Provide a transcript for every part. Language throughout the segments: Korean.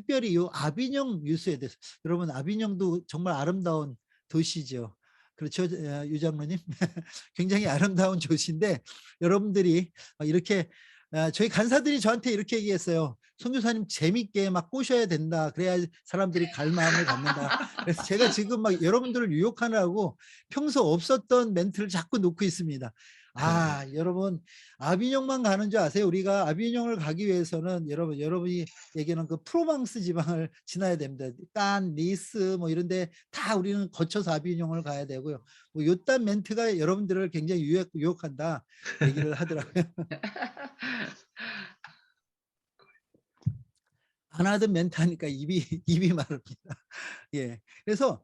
특별히 이 아비뇽 유수에 대해서, 여러분 아비뇽도 정말 아름다운 도시죠. 그렇죠, 유 장로님? 굉장히 아름다운 도시인데 여러분들이 이렇게 저희 간사들이 저한테 이렇게 얘기했어요. 선교사님 재밌게 막 꼬셔야 된다. 그래야 사람들이 갈 마음을 갖는다. 그래서 제가 지금 막 여러분들을 유혹하느라고 평소 없었던 멘트를 자꾸 놓고 있습니다. 여러분 아비뇽만 가는 줄 아세요? 우리가 아비뇽을 가기 위해서는 여러분이 얘기하는 그 프로방스 지방을 지나야 됩니다. 깐, 니스 뭐 이런 데 다 우리는 거쳐서 아비뇽을 가야 되고요. 뭐 요딴 멘트가 여러분들을 굉장히 유혹한다 얘기를 하더라고요. 안 하던 멘트 하니까 입이 마릅니다. 예. 그래서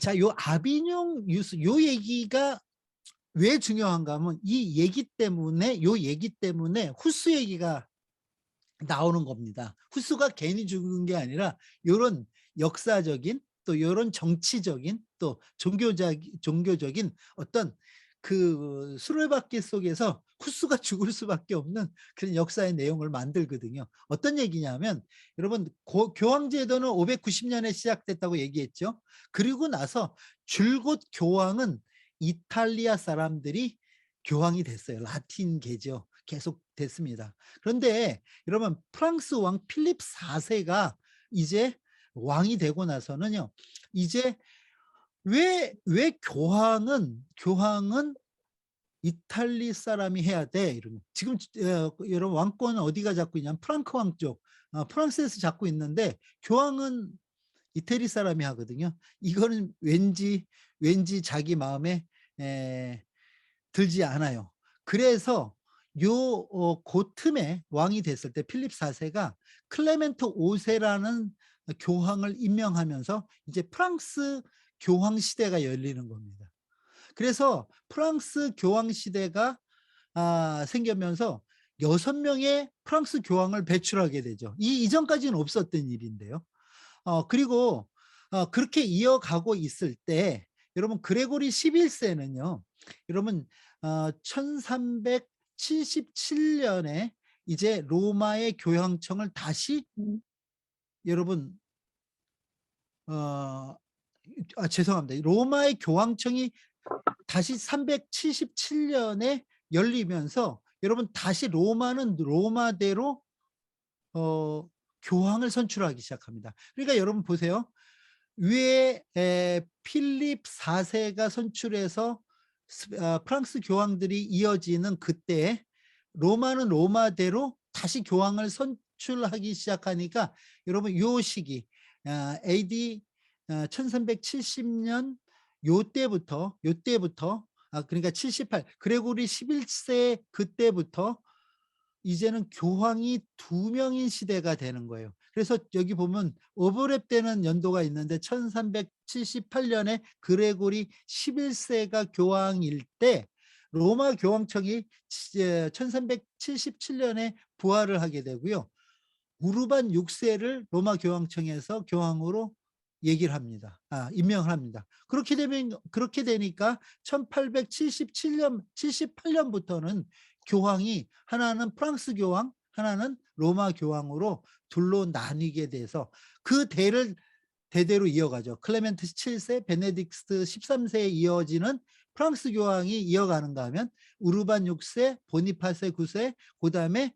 자, 요 아비뇽 유수 요 얘기가 왜 중요한가 하면 요 얘기 때문에 후스 얘기가 나오는 겁니다. 후스가 괜히 죽은 게 아니라 요런 역사적인 또 요런 정치적인 또 종교적인 어떤 그 수레바퀴 속에서 후스가 죽을 수밖에 없는 그런 역사의 내용을 만들거든요. 어떤 얘기냐면 여러분 교황제도는 590년에 시작됐다고 얘기했죠. 그리고 나서 줄곧 교황은 이탈리아 사람들이 교황이 됐어요. 라틴계죠. 계속 됐습니다. 그런데 여러분 프랑스 왕 필립 4세가 이제 왕이 되고 나서는요. 이제 왜 교황은 이탈리 사람이 해야 돼? 이러면 지금 여러분 왕권은 어디가 잡고 있냐면 프랑크 왕 쪽, 프랑스에서 잡고 있는데 교황은 이태리 사람이 하거든요. 이거는 왠지 자기 마음에 들지 않아요. 그래서 그 틈에 왕이 됐을 때 필립 4세가 클레멘트 5세라는 교황을 임명하면서 이제 프랑스 교황 시대가 열리는 겁니다. 그래서 프랑스 교황 시대가 생기면서 6명의 프랑스 교황을 배출하게 되죠. 이전까지는 없었던 일인데요. 그리고 그렇게 이어가고 있을 때 여러분 그레고리 11세는요. 여러분 1377년에 이제 로마의 교황청을 다시 여러분 죄송합니다. 로마의 교황청이 다시 377년에 열리면서 여러분 다시 로마는 로마대로 교황을 선출하기 시작합니다. 그러니까 여러분 보세요. 위에 필립 4세가 선출해서 프랑스 교황들이 이어지는 그때 로마는 로마대로 다시 교황을 선출하기 시작하니까 여러분 요 시기 AD 1370년 요때부터 그러니까 78 그레고리 11세 그때부터 이제는 교황이 2명인 시대가 되는 거예요. 그래서 여기 보면 오버랩되는 연도가 있는데 1378년에 그레고리 11세가 교황일 때 로마 교황청이 1377년에 부활을 하게 되고요. 우르반 6세를 로마 교황청에서 교황으로 얘기를 합니다. 임명을 합니다. 그렇게 되니까 1878년부터는 교황이 하나는 프랑스 교황, 하나는 로마 교황으로 둘로 나뉘게 돼서 그 대를 대대로 이어가죠. 클레멘트 7세, 베네딕트 13세에 이어지는 프랑스 교황이 이어가는가 하면 우르반 6세, 보니파세 9세, 그다음에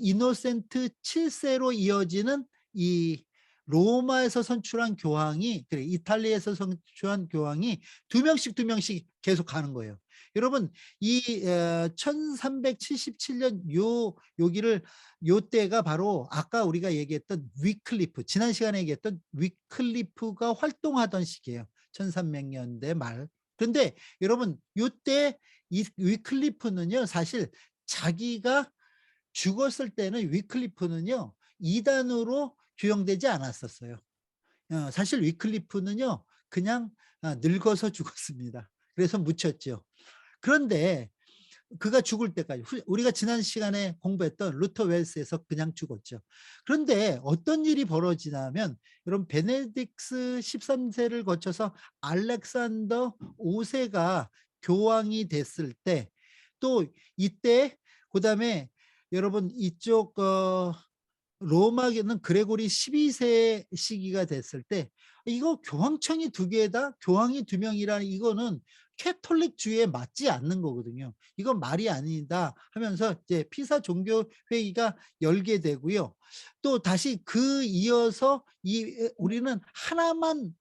이노센트 7세로 이어지는 이 로마에서 선출한 교황이 이탈리아에서 선출한 교황이 두 명씩 계속 가는 거예요. 여러분 이 1377년 여기를 요때가 바로 아까 우리가 얘기했던 위클리프, 지난 시간에 얘기했던 위클리프가 활동하던 시기예요. 1300년대 말. 그런데 여러분 요때 이 위클리프는요 사실 자기가 죽었을 때는 위클리프는요 이단으로 규형되지 않았었어요. 사실 위클리프는요 그냥 늙어서 죽었습니다. 그래서 묻혔죠. 그런데 그가 죽을 때까지 우리가 지난 시간에 공부했던 루터 웰스에서 그냥 죽었죠. 그런데 어떤 일이 벌어지냐면 여러분 베네딕스 13세를 거쳐서 알렉산더 5세가 교황이 됐을 때 또 이때 그다음에 여러분 이쪽 로마는 그레고리 12세 시기가 됐을 때 이거 교황청이 두 개다, 교황이 두 명이라는 이거는 캐톨릭주의에 맞지 않는 거거든요. 이건 말이 아니다 하면서 이제 피사 종교 회의가 열게 되고요. 또 다시 그 이어서 우리는 하나만,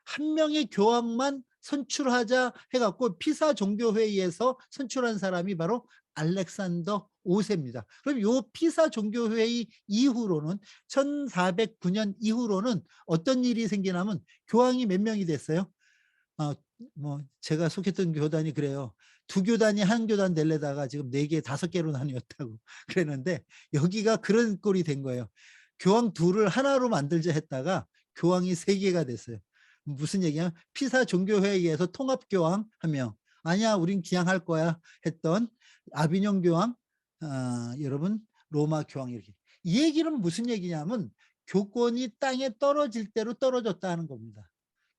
한 명의 교황만 선출하자 해갖고 피사 종교 회의에서 선출한 사람이 바로 알렉산더 5세입니다. 그럼 요 피사 종교 회의 이후로는 1409년 이후로는 어떤 일이 생기냐면 교황이 몇 명이 됐어요? 뭐 제가 속했던 교단이 그래요. 두 교단이 한 교단 될래다가 지금 4개, 5개로 나뉘었다고 그랬는데 여기가 그런 꼴이 된 거예요. 교황 둘을 하나로 만들자 했다가 교황이 3개가 됐어요. 무슨 얘기냐? 피사 종교회의에서 통합교황 1명, 아니야 우린 기양할 거야 했던 아비뇽 교황, 여러분 로마 교황, 이렇게. 이 얘기는 무슨 얘기냐면 교권이 땅에 떨어질 대로 떨어졌다는 겁니다.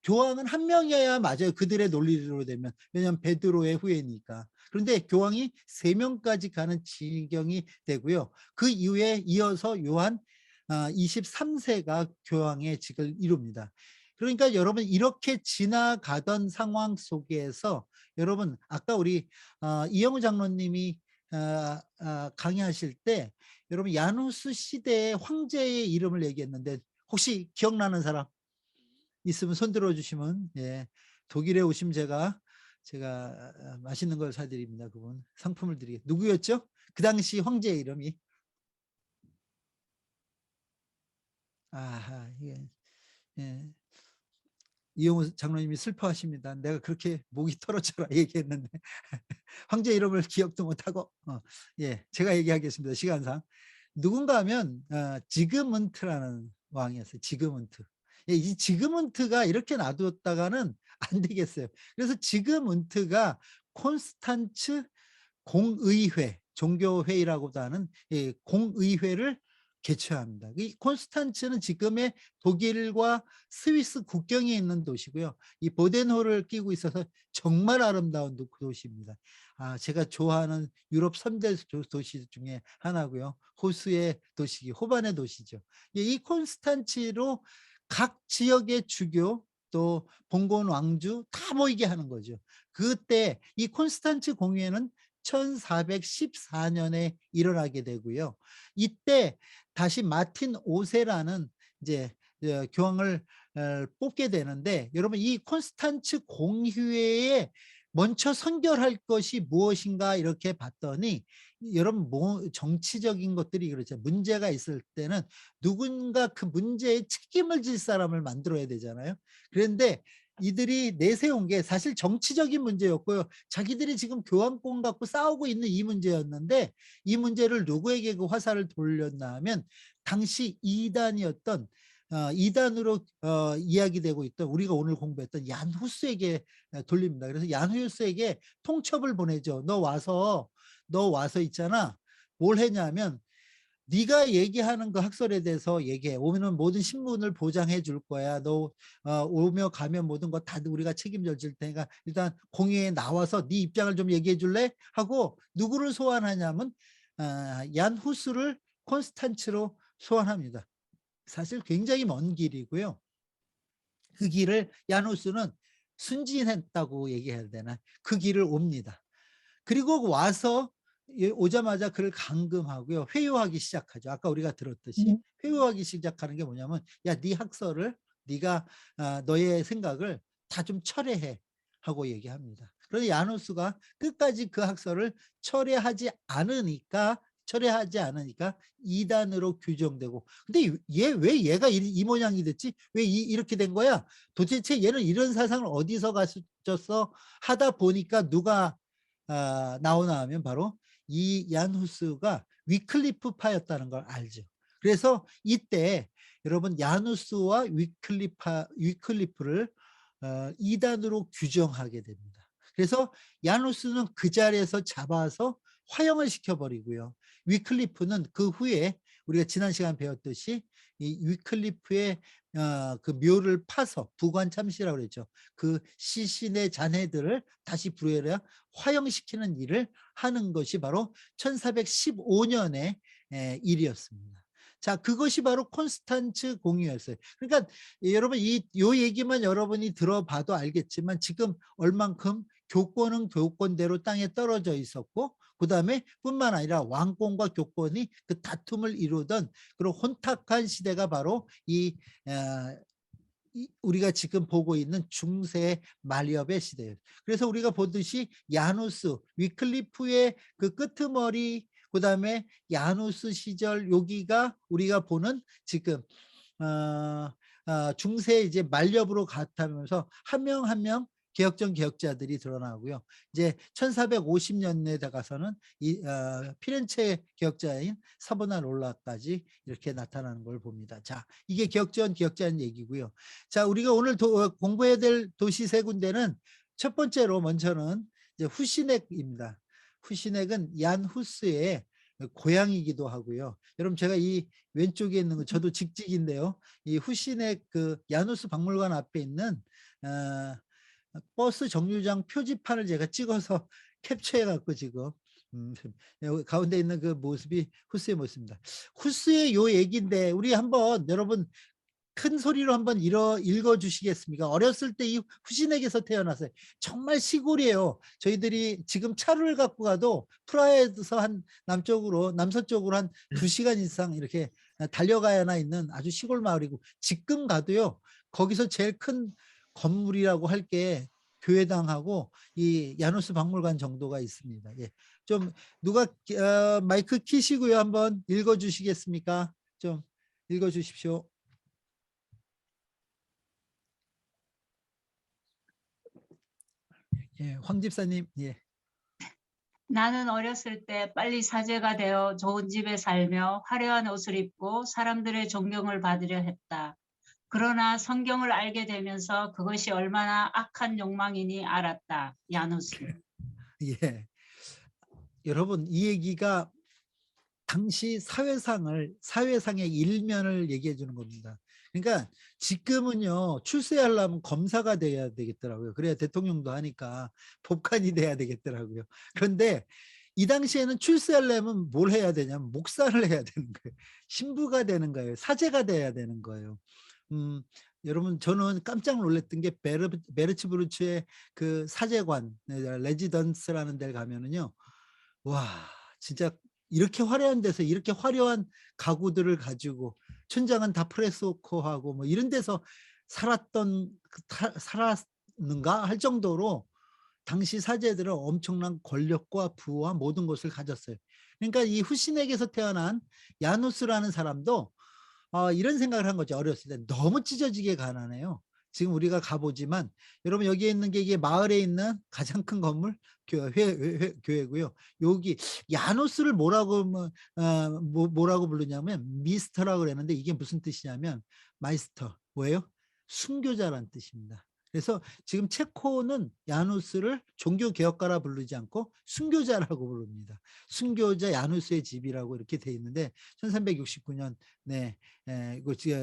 교황은 1명이어야 맞아요. 그들의 논리로 되면. 왜냐하면 베드로의 후예니까. 그런데 교황이 3명까지 가는 지경이 되고요. 그 이후에 이어서 요한 23세가 교황의 직을 이룹니다. 그러니까 여러분 이렇게 지나가던 상황 속에서 여러분 아까 우리 이영우 장로님이 강의하실 때 여러분 야누스 시대의 황제의 이름을 얘기했는데 혹시 기억나는 사람 있으면 손 들어주시면, 예, 독일에 오시면 제가 맛있는 걸 사드립니다. 그분 상품을 드리겠. 누구였죠? 그 당시 황제의 이름이. 예, 예. 이영우 장로님이 슬퍼하십니다. 내가 그렇게 목이 털어져라 얘기했는데 황제 이름을 기억도 못하고. 예, 제가 얘기하겠습니다. 시간상. 누군가 하면 지그문트라는 왕이었어요. 지그문트. 예, 이 지그문트가 이렇게 놔뒀다가는 안 되겠어요. 그래서 지그문트가 콘스탄츠 공의회, 종교회의라고도 하는 공의회를 개최합니다. 이 콘스탄츠는 지금의 독일과 스위스 국경에 있는 도시고요. 이 보덴호를 끼고 있어서 정말 아름다운 도시입니다. 제가 좋아하는 유럽 3대 도시 중에 하나고요. 호수의 도시, 호반의 도시죠. 이 콘스탄츠로 각 지역의 주교 또 봉건 왕주 다 모이게 하는 거죠. 그때 이 콘스탄츠 공회는 1414년에 일어나게 되고요. 이때 다시 마틴 5세라는 이제 교황을 뽑게 되는데 여러분 이 콘스탄츠 공회에 먼저 선결할 것이 무엇인가 이렇게 봤더니 여러분 정치적인 것들이 그렇죠. 문제가 있을 때는 누군가 그 문제에 책임을 질 사람을 만들어야 되잖아요. 그런데 이들이 내세운 게 사실 정치적인 문제였고요. 자기들이 지금 교황권 갖고 싸우고 있는 이 문제였는데 이 문제를 누구에게 그 화살을 돌렸나 하면 당시 이단이었던 이단으로 이야기되고 있던 우리가 오늘 공부했던 얀 후스에게 돌립니다. 그래서 얀 후스에게 통첩을 보내죠. 너 와서 있잖아. 뭘 했냐면 네가 얘기하는 그 학설에 대해서 얘기해. 오면 모든 신문을 보장해 줄 거야. 너 오며 가면 모든 거 다 우리가 책임져 줄 테니까 일단 공회에 나와서 네 입장을 좀 얘기해 줄래? 하고 누구를 소환하냐면 얀 후스를 콘스탄츠로 소환합니다. 사실 굉장히 먼 길이고요. 그 길을 얀 후스는 순진했다고 얘기해야 되나? 그 길을 옵니다. 그리고 와서 오자마자 그를 감금하고요. 회유하기 시작하죠. 아까 우리가 들었듯이 회유하기 시작하는 게 뭐냐면 야, 네 학설을 네가 너의 생각을 다 좀 철회해 하고 얘기합니다. 그런데 야누스가 끝까지 그 학설을 철회하지 않으니까 이단으로 규정되고 근데 왜 얘가 이 모양이 됐지? 왜 이렇게 된 거야? 도대체 얘는 이런 사상을 어디서 가졌어? 하다 보니까 누가 나오나 하면 바로 이 얀 후스가 위클리프파였다는 걸 알죠. 그래서 이때 여러분 얀 후스와 위클리프를 이단으로 규정하게 됩니다. 그래서 얀 후스는 그 자리에서 잡아서 화형을 시켜버리고요. 위클리프는 그 후에 우리가 지난 시간 배웠듯이 이 위클리프의 그 묘를 파서 부관참시라고 그랬죠. 그 시신의 잔해들을 다시 불회라 화형시키는 일을 하는 것이 바로 1415년의 일이었습니다. 자, 그것이 바로 콘스탄츠 공유였어요. 그러니까 여러분 요 얘기만 여러분이 들어봐도 알겠지만 지금 얼만큼 교권은 교권대로 땅에 떨어져 있었고, 그다음에 뿐만 아니라 왕권과 교권이 그 다툼을 이루던 그런 혼탁한 시대가 바로 우리가 지금 보고 있는 중세 말엽의 시대예요. 그래서 우리가 보듯이 야누스, 위클리프의 그 끄트머리, 그다음에 야누스 시절, 여기가 우리가 보는 지금 중세 이제 말엽으로 가면서 한 명 한 명 개혁전 개혁자들이 드러나고요. 이제 1450년대에 가서는 피렌체 개혁자인 사보나롤라까지 이렇게 나타나는 걸 봅니다. 자, 이게 개혁전 개혁자인 얘기고요. 자, 우리가 오늘 공부해야 될 도시 세 군데는 첫 번째로 먼저는 이제 후시넥입니다. 후시넥은 얀 후스의 고향이기도 하고요. 여러분, 제가 이 왼쪽에 있는 거 저도 직직인데요. 이 후시넥 그 야누스 박물관 앞에 있는 버스 정류장 표지판을 제가 찍어서 캡처해 갖고 지금 여기 가운데 있는 그 모습이 후스의 모습입니다. 후스의 요 얘기인데 우리 한번 여러분 큰 소리로 한번 읽어 주시겠습니까? 어렸을 때 이 후시넥에서 태어났어요. 정말 시골이에요. 저희들이 지금 차를 갖고 가도 프라하에서 한 남서쪽으로 한 2시간 이상 이렇게 달려가야나 있는 아주 시골 마을이고, 지금 가도요. 거기서 제일 큰 건물이라고 할 게 교회당하고 이 야누스 박물관 정도가 있습니다. 예. 좀 누가 마이크 키시고요. 한번 읽어 주시겠습니까? 좀 읽어 주십시오. 예, 황 집사님. 예. 나는 어렸을 때 빨리 사제가 되어 좋은 집에 살며 화려한 옷을 입고 사람들의 존경을 받으려 했다. 그러나 성경을 알게 되면서 그것이 얼마나 악한 욕망이니 알았다. 야누스. 예. 여러분, 이 얘기가 당시 사회상의 일면을 얘기해 주는 겁니다. 그러니까 지금은요, 출세하려면 검사가 돼야 되겠더라고요. 그래야 대통령도 하니까 법관이 돼야 되겠더라고요. 그런데 이 당시에는 출세하려면 뭘 해야 되냐면 목사를 해야 되는 거예요. 신부가 되는 거예요. 사제가 돼야 되는 거예요. 여러분, 저는 깜짝 놀랐던 게 베르츠부르츠의 그 사제관 레지던스라는 데를 가면은요, 와, 진짜 이렇게 화려한 데서 이렇게 화려한 가구들을 가지고 천장은 다 프레소코하고 뭐 이런 데서 살았는가 할 정도로 당시 사제들은 엄청난 권력과 부와 모든 것을 가졌어요. 그러니까 이 후시넥에서 태어난 야누스라는 사람도 이런 생각을 한 거죠. 어렸을 때 너무 찢어지게 가난해요. 지금 우리가 가보지만 여러분, 여기에 있는 게 이게 마을에 있는 가장 큰 건물 교회고요. 여기 야누스를 뭐라고 부르냐면 미스터라고 그랬는데, 이게 무슨 뜻이냐면 마이스터, 뭐예요? 순교자란 뜻입니다. 그래서 지금 체코는 야누스를 종교 개혁가라 부르지 않고 순교자라고 부릅니다. 순교자 야누스의 집이라고 이렇게 돼 있는데 1369년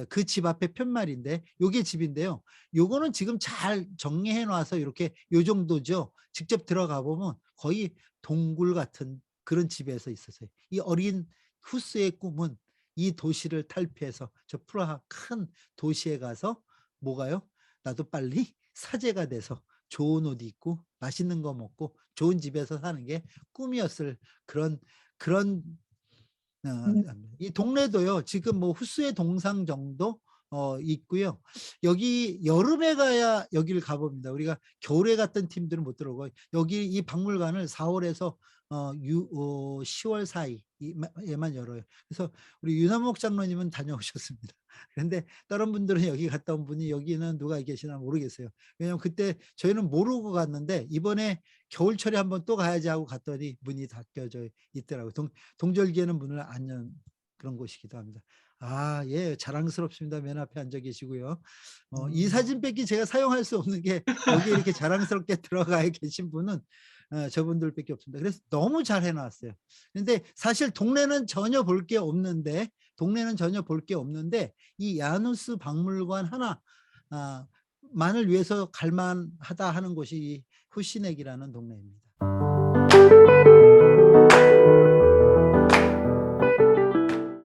그 집 앞에 편말인데 요게 집인데요. 요거는 지금 잘 정리해 놔서 이렇게 요 정도죠. 직접 들어가 보면 거의 동굴 같은 그런 집에서 있었어요. 이 어린 후스의 꿈은 이 도시를 탈피해서 저 프라하 큰 도시에 가서 뭐가요? 나도 빨리 사제가 돼서 좋은 옷 입고 맛있는 거 먹고 좋은 집에서 사는 게 꿈이었을 그런 이 동네도요. 지금 뭐 후스의 동상 정도 있고요. 여기 여름에 가야 여기를 가봅니다. 우리가 겨울에 갔던 팀들은 못 들어오고, 여기 이 박물관을 4월에서 10월 사이에만 열어요. 그래서 우리 유남옥 장로님은 다녀오셨습니다. 그런데 다른 분들은 여기 갔다 온 분이 여기는 누가 계시나 모르겠어요. 왜냐면 그때 저희는 모르고 갔는데 이번에 겨울철에 한번 또 가야지 하고 갔더니 문이 닫혀져 있더라고요. 동절기에는 문을 안 연 그런 곳이기도 합니다. 예, 자랑스럽습니다. 맨 앞에 앉아 계시고요. 이 사진 뺏기 제가 사용할 수 없는 게 여기 이렇게 자랑스럽게 들어가 계신 분은 저분들밖에 없습니다. 그래서 너무 잘 해놨어요. 근데 사실 동네는 전혀 볼 게 없는데 이 야누스 박물관 하나 만을 위해서 갈만하다 하는 곳이 후시넥이라는 동네입니다.